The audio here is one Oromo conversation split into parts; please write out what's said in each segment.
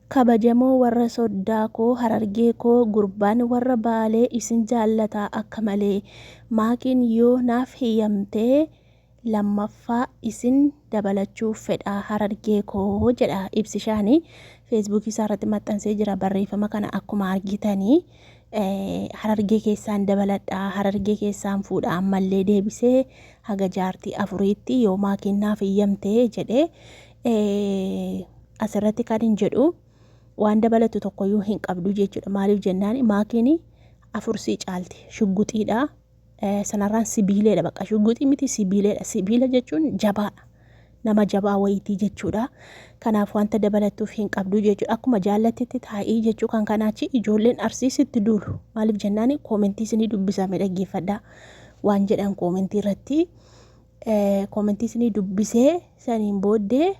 kabajamoo warra soddaa koo harargee koo gurbaan warra baalee isin jaallataa akka malee maakiin yoo naaf hiyyamtee lammaffaa isin dabalachuuf fedhaa harargee koo jedha ibsishaanii feesbuukii isaa irratti maxxansee jira. Barreeffama kana akkuma argitanii harargee keessaan dabaladhaa harargee keessaan fuudha ammallee deebisee haga jaartii afuriitti yoo maakiin naaf hiyyamtee jedhee asirratti kan hin jedhu waan dabalatu tokkoyyuu hin qabdu jechuudha. Maaliif jennaan maakiin afursii caalti shugguxiidha. Sanarraan sibiileedha baqa shugguxii miti sibiileedha. Sibiila jechuun jabaadha. Nama jabaa wayitii jechuudha. Kanaaf wanta dabalatuuf hin qabdu jechuudha. Akkuma jaallattetti taa'ii jechuu kan kanaachi ijoolleen arsiisitti duulu. Maaliif jennaan koomentii isinii dubbisame dhaggeeffadhaa. Waan jedhan koomentii irratti koomentii isinii dubbisee saniin booddee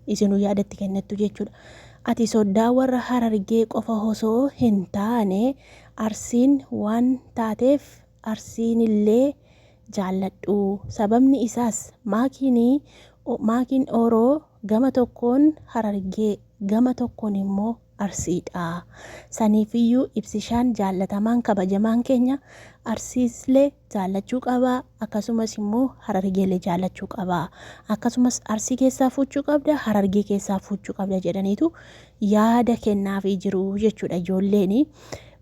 isinuu yaadatti kennattu jechuudha. Ati soddaa warra harargee qofa osoo hin taane arsiin waan taateef arsiin illee jaalladhu. Sababni isaas maakiin oroo gama tokkoon harargee gama tokkoon immoo arsiidha. Saniifiyyuu ibsishaan jaallatamaan kabajamaan keenya arsiislee jaallachuu qabaa akkasumas immoo harargeelee jaallachuu qabaa. Akkasumas arsii keessaa fuuchuu qabda harargee keessaa fuuchuu qabda jedhaniitu yaada kennaafii jiru jechuudha. Ijoolleen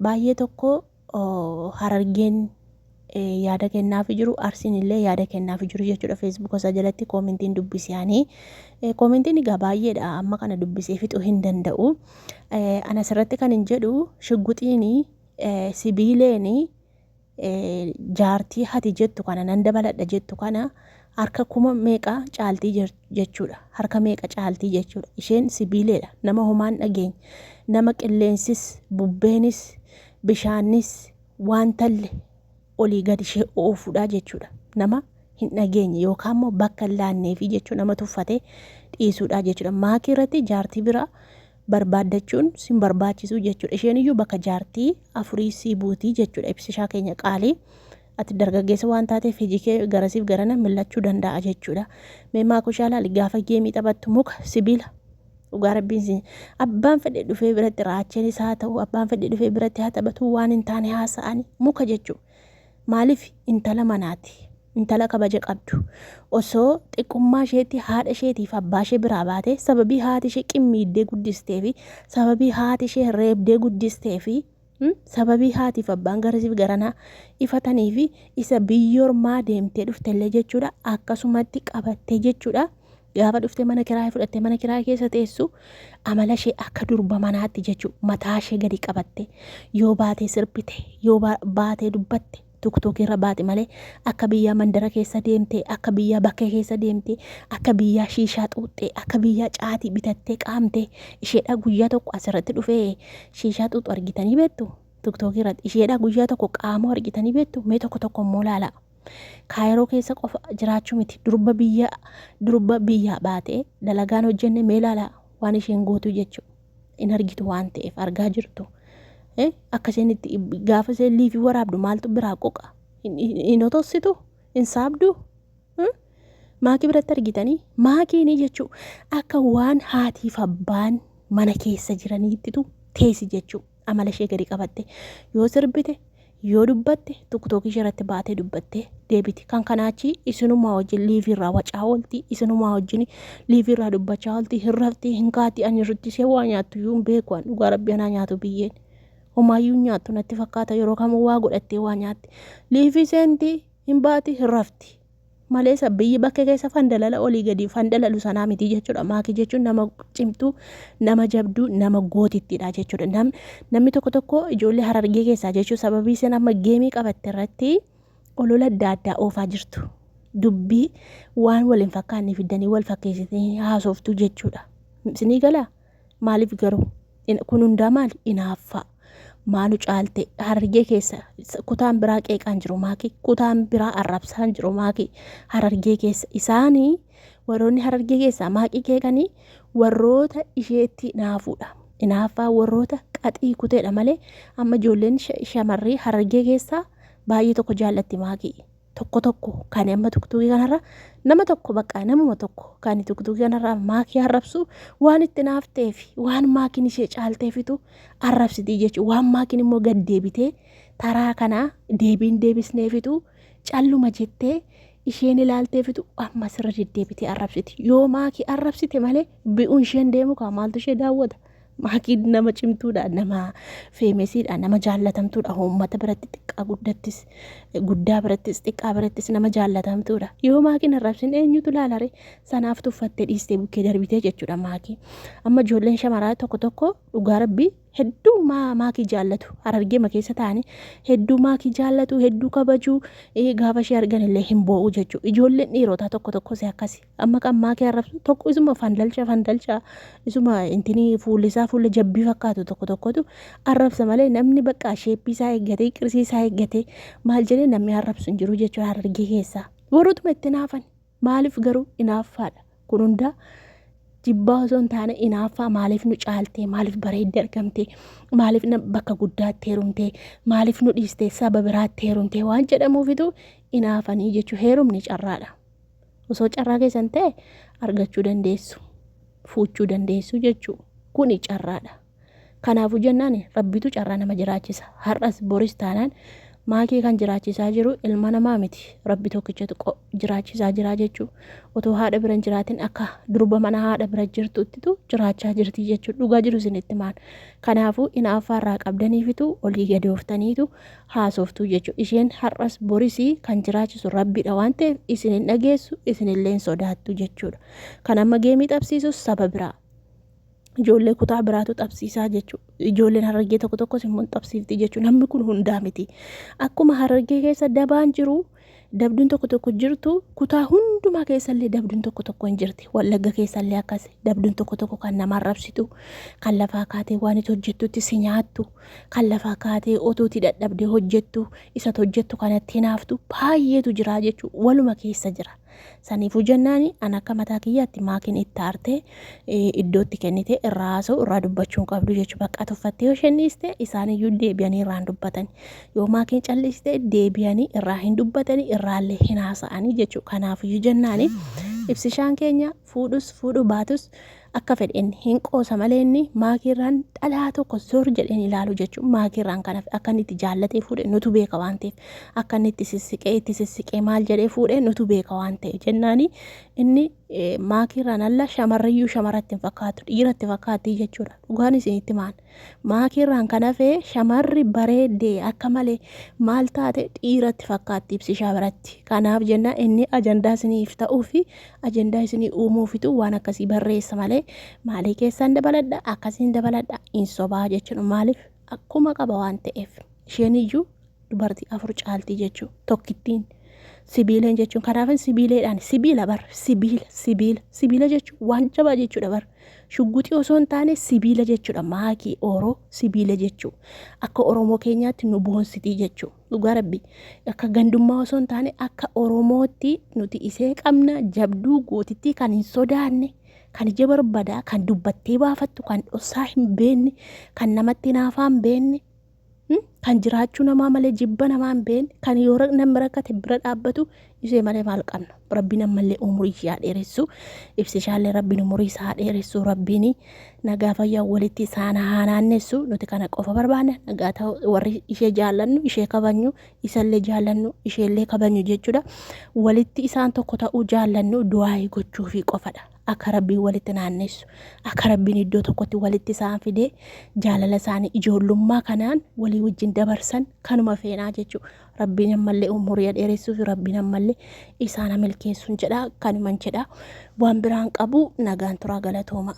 baay'ee tokko harargeen yaada kennaafii jiru arsiin illee yaada kennaafii jiru jechuudha. Feesbuuk isaa jalatti koomentiin dubbisiyaanii koomentiin egaa baay'eedha amma kana dubbisee fixuu hin danda'u. Ana asirratti kan hin jedhu shugguxiin sibiileen jaartii hati jettu kana nan dabaladha jettu kana harka kuma meeqa caaltii jechuudha. Harka meeqa caaltii jechuudha. Isheen sibiileedha. Nama homaan dhageenya. Nama qilleensis bubbeenis bishaanis waan talle olii gadi ishee oofuudha jechuudha. Nama hin dhageenye yookaan immoo bakka hin laanneefi jechuudha. Nama tuffatee dhiisuudha jechuudha. Maakii irratti jaartii biraa barbaaddachuun sin barbaachisu jechuudha. Isheen iyyuu bakka jaartii afurii sii buutii jechuudha. Ibsishaa keenya qaalii ati dargaggeessa waan taateef hojii kee garasiif garana millachuu danda'a jechuudha. Mee maakuu shaalaali gaafa geemii taphattu muka sibiila dhugaa rabbiin abbaan fedhe dhufee biratti raacheen isaa ta'u abbaan fedhe dhufee biratti haa taphatu waan hin taane haasa'anii muka jechuudha. Maaliif intala manaati intala kabaja qabdu osoo xiqqummaa isheetti haadha isheetiif abbaa ishee biraa baate sababii haati ishee qimmiiddee guddistee fi sababii haati ishee reebdee guddistee fi sababii haatiif abbaan garasiif garanaa ifatanii fi isa biyyoormaa deemtee dhuftellee jechuudha. Akkasumatti qabattee jechuudha. Gaafa dhuftee mana kiraayii fudhattee mana kiraayii keessa teessu amala ishee akka durba manaatti jechuudha. Mataa ishee gadi qabatte yoo baatee sirbite yoo baatee dubbatte tuktuukii irra baate malee akka biyyaa mandara keessa deemtee akka biyyaa bakka keessa deemtee akka biyyaa shiishaa xuuxxee akka biyyaa caatii bitattee qaamtee isheedha guyyaa tokko asirratti dhufee shiishaa xuuxu argitanii beektu tuktuukii irratti isheedha guyyaa tokko qaamoo argitanii beektu mee tokko immoo laala. Kaayiroo keessa qofa jiraachuu miti durba biyyaa baatee dalagaan hojjenne mee laala waan isheen gootu jechuudha. In argitu waan ta'eef argaa jirtu. Akka isheen itti gaafa isheen liifii waraabdu maaltu biraa qoqa hin otossitu hin saabdu maakii biratti argitanii maakiin jechuudha. Akka waan haatiif abbaan mana keessa jiraniittitu teessi jechuudha. Amala ishee gadi qabatte yoo sirbite yoo dubbatte tuktuukii ishee irratti baatee dubbattee deebiti. Kan kanaachi isinumaa wajjin liifiirraa wacaa oolti isinumaa wajjin liifiirraa dubbachaa oolti hin rafti hin kaati ani irratti ishee waa nyaattu iyyuu hin beeku an dhugaa rabbii anaa nyaatu biyyeen. Homaayyuu nyaattu natti fakkaata yeroo kamuu waa godhattee waa nyaatti. Liifii seentii hin baati hin rafti. Maleessa biyyi bakka keessa fandalala olii gadi fandalalu sanaa miti jechuudha. Maakii jechuun nama cimtuu, nama jabduu, nama gootittiidha jechuudha. Namni tokko ijoollee harargee keessaa jechuun sababii isheen amma geemii qabatte irratti olola adda addaa oofaa jirtu. Dubbii waan wal hin fakkaanne fiddanii wal fakkeessitanii haasoftu jechuudha. Isinii galaa? Maaliif garuu? Kun hundaa maali? Inaaffaa. Maalu caalte harargee keessa kutaan biraa qeeqaan jiru maakii kutaan biraa arrabsaan jiru maakii harargee keessa isaanii warroonni harargee keessaa maaqii qeeqanii warroota isheetti naafuudha. Inaaffaa warroota qaxii kuteedha malee amma ijoolleen shamarrii harargee keessaa baay'ee tokko jaallatti maakii tokko kan amma tuktukii kanarra nama tokko bakka namuma tokko kan tuktukii kanarra maakii arrabsu waan itti naafteef waan maakiin ishee caalteefitu arrabsitii jechuudha. Waan maakiin immoo gad deebitee taraa kana deebisneefitu calluma jettee isheen ilaalteefitu amma sirra deddeebitee arrabsiti. Yoo maakii arrabsite malee bi'uun isheen deemu kaa maaltu ishee daawwata. Maakii nama cimtuudha, nama feemesiidha, nama jaallatamtuudha. Uummata biratti xiqqaa guddaa birattis xiqqaa birattis nama jaallatamtuudha. Yoo maakiin arrabsin eenyutu laalare sanaaf tuffattee dhiistee bukkee darbitee jechuudha maakii. Amma ijoolleen shamaraa tokko dhugaa rabbii hedduu maakii jaallatu. Harargeema keessa taa'anii hedduu maakii jaallatu, hedduu kabajuu, gaafa ishee argan illee hin boo'u jechuudha. Ijoolleen dhiirotaa tokko si akkasi. Amma kan maakii arrabsu tokko isuma fandalcha isuma intinii fuullisaa fuula jabbii fakkaatu tokkotu arrabsa malee namni bakka sheeppii isaa eeggatee qirsii isaa eeggatee maal jedhee namni arrabsu hin jiru jechuudha Harargee keessaa. Warrootuma itti naafan maaliif garuu inaaffaadha kun hundaa. Jibbaa osoo hin taane inaaffaa maaliif nu caaltee, maaliif bareeddee argamtee, maaliif bakka guddaatti heerumtee, maaliif nu dhiistee saba biraatti heerumtee waan jedhamuufitu inaafanii jechuudha. Heerumni carraadha. Osoo carraa keessan ta'e argachuu dandeessu, fuuchuu dandeessu jechuudha. Kuni carraadha. Kanaafuu jennaan rabbitu carraa nama jiraachisa. Har'as boris taanaan maakii kan jiraachisaa jiru ilma namaa miti. Rabbi tokkichatu jiraachisaa jira jechuudha. Otoo haadha bira hin jiraatin akka durba mana haadha bira jirtuuttitu jiraachaa jirti jechuudha. Dhugaa jiru isinitti maal. Kanaafuu inaaffaarraa qabdaniifitu olii gadi ooftaniitu haasoftuu jechuudha. Isheen har'as borisii kan jiraachisu rabbiidha waan ta'eef isin hin dhageessu, isinillee hin sodaattu jechuudha. Kan amma geemii xabsiisus saba biraa. Ijoollee kutaa biraatu xabsiisaa jechuudha. Ijoolleen Harargee tokko immoo xabsiifti jechuudha. Namni kun hundaa miti. Akkuma Harargee keessa dabaan jiru, dabduun tokko jirtu, kutaa hundumaa keessallee dabduun tokko hin jirti. Wallagga keessallee akkas dabduun tokko kan nama arrabsitu, kan lafaa kaatee waan itti hojjettutti si nyaattu, kan lafaa kaatee otuutti dadhabdee hojjettu, isa hojjettu kanatti hinaaftu baay'eetu jira jechuudha. Waluma keessa jira. Saniifuu jennaani an akka mataa kiyyaatti maakiin itti aartee iddootti kennite irraa haasa'u irraa dubbachuun qabdu jechuudha. Bakka tuffattee yoo isheeniste isaaniyyuu deebi'anii irraan dubbatan. Yoo maakiin calliste deebi'anii irraa hin dubbatanii irraallee hin haasa'anii jechuudha. Kanaafiyyuu jennaani ibsishaan keenya fuudhuu baatus akka fedhen hin qoosa malee inni maakiirraan dhalaa tokko zor jedheen ilaalu jechuudha. Maakiirraan kanaaf akka inni itti jaallatee fuudhe nutu beeka waan ta'eef, akka inni itti sissiqee maal jedhee fuudhe nutu beeka waan ta'eef jennaani inni maakiirraan alla shamarrayyuu shamaratti hin fakkaatu, dhiiratti fakkaatti jechuudha. Dhugaan isinitti maal maakiirraan kanafee shamarri bareeddee akka malee maal taate dhiiratti fakkaatti ibsishaa biratti. Kanaaf jennaan inni ajandaa isiniif ta'uu fi ajandaa isinii uumuufitu waan akkasii barreessa malee maalii keessaan dabaladha akkasiin dabaladha hin sobaa jechuudha. Maaliif akkuma qaba waan ta'eef isheen iyyuu dubartii 4 caaltii jechuudha. Tokkittiin sibiileen jechuun kanaafin sibiileedhaan sibiila bar sibiila jechuun waan jabaa jechuudha bar shugguxii osoo hin taane sibiila jechuudha. Maakii oroo sibiila jechuudha. Akka Oromoo keenyaatti nu boonsitii jechuudha. Dhugaa rabbi akka gandummaa osoo hin taane akka Oromootti nuti isee qabna jabduu gootittii kan hin sodaanne kan ija barbadaa kan dubbattee baafattu kan dhossaa hin beenne kan namatti naafaa hin beenne kan jiraachuu namaa malee jibba namaa hin beenne kan yoo namni rakkate bira dhaabbatu isee malee maal qabna. Rabbiin ammallee umurii ishee dheeressu ibsishaallee rabbiin umurii isaa dheeressu rabbiin nagaa fayyaa walitti isaan haa naannessu. Nuti kana qofa barbaanna nagaa ta'u warri ishee jaallannu ishee kabajnu isallee jaallannu isheellee kabajnu jechuudha. Walitti isaan tokko ta'uu jaallannu du'aa gochuu fi qofadha. Akka rabbiin walitti naannessu akka rabbiin iddoo tokkotti walitti isaan fidee jaalala isaanii ijoollummaa kanaan walii wajjin dabarsan kanuma feenaa jechuudha. Rabbiin ammallee umurii dheeressuuf rabbiin ammallee isaan milkeessuun jedha kanuman jedha waan biraan qabu nagaan turaa galatooma.